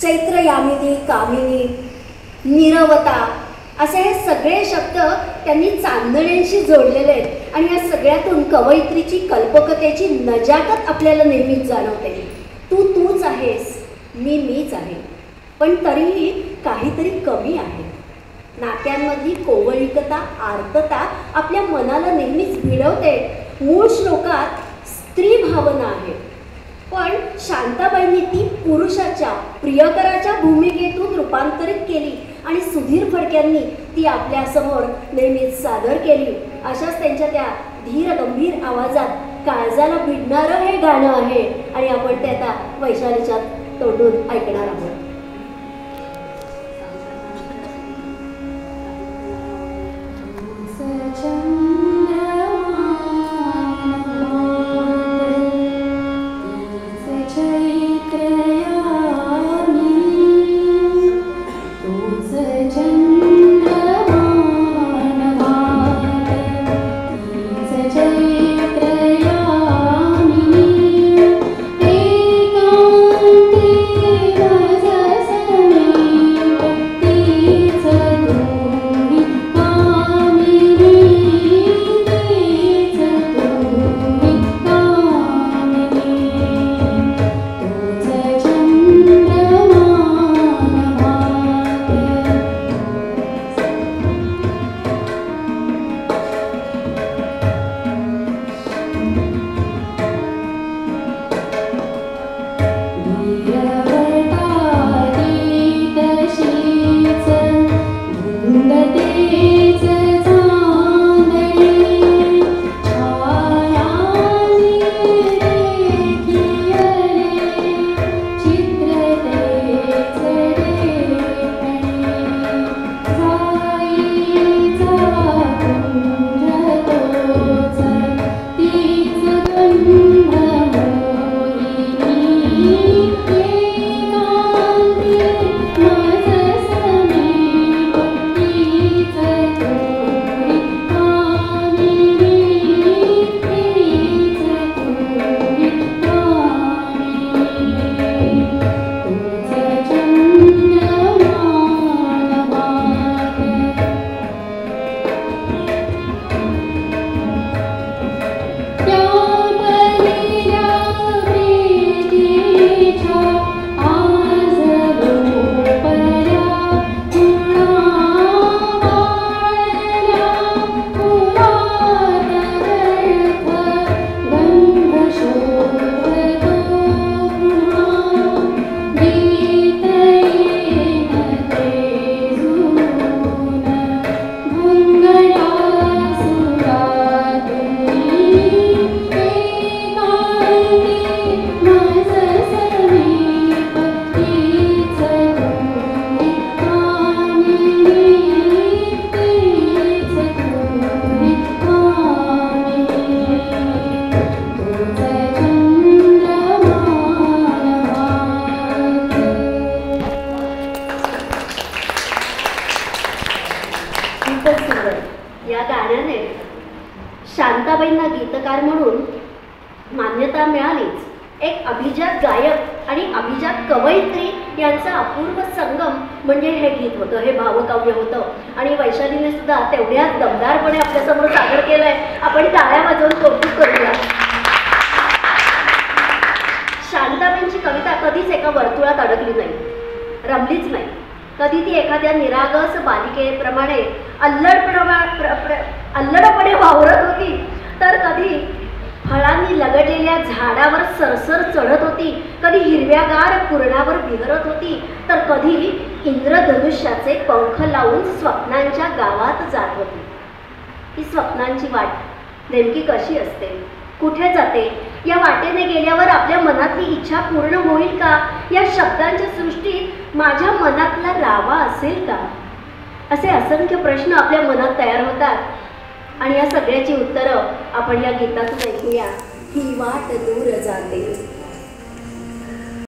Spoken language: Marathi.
चैत्र यामिनी कामिनी नीरवता असे हे सगळे शब्द त्यांनी चांदण्यांशी जोडलेले आहेत आणि या सगळ्यातून कवयित्रीची कल्पकतेची नजाकत आपल्याला नेहमीच जाणवते. तू तूच आहेस, मीच आहे, पण तरीही काहीतरी कमी आहे. नात्यांमधली कोवळिकता आर्तता आपल्या मनाला नेहमीच भिडवते. मूळ श्लोकात स्त्री भावना आहे, पण शांताबाईंनी ती पुरुषाच्या प्रियकराच्या भूमिकेतून रूपांतरित केली आणि सुधीर फडक्यांनी ती आपल्यासमोर नेहमीच सादर केली. अशाच त्यांच्या त्या धीर गंभीर आवाजात काळजाला भिडणारं हे गाणं आहे आणि आपण ते आता वैशालीच्या तोंडून ऐकणार आहोत. या गाण्याने शांताबाईंना गीतकार म्हणून मान्यता मिळालीच. एक अभिजात गायक आणि अभिजात कवयित्री यांचा अपूर्व संगम म्हणजे हे गीत होतं, हे भावकाव्य होतं आणि वैशालीने सुद्धा तेवढ्याच दमदारपणे आपल्यासमोर सादर केलंय. आपण टाळ्या वाजवून कौतुक करूया. शांताबाईंची कविता कधीच एका वर्तुळात अडकली नाही, रमलीच नाही. कधी ती एखाद्या निरागस बालिकेप्रमाणे अल्लडपणे वावरत होती, तर कधी फळांनी लगडलेल्या झाडावर सरसर चढत होती, कधी हिरव्यागार कुरणावर विहरत होती, तर कधी इंद्रधनुष्याचे पंख लावून स्वप्नांच्या गावात जात होती. ही स्वप्नांची वाट नेमकी कशी असते, कुठे जाते, या वाटेने गेल्यावर आपल्या मनातली इच्छा पूर्ण होईल का, या शब्दांच्या सृष्टीत माझ्या मनातला रावा असेल का, असे असंख्य प्रश्न आपल्या मनात तयार होतात आणि या सगळ्याची उत्तरं आपण या गीतातून ऐकूया. ही वाट दूर जाते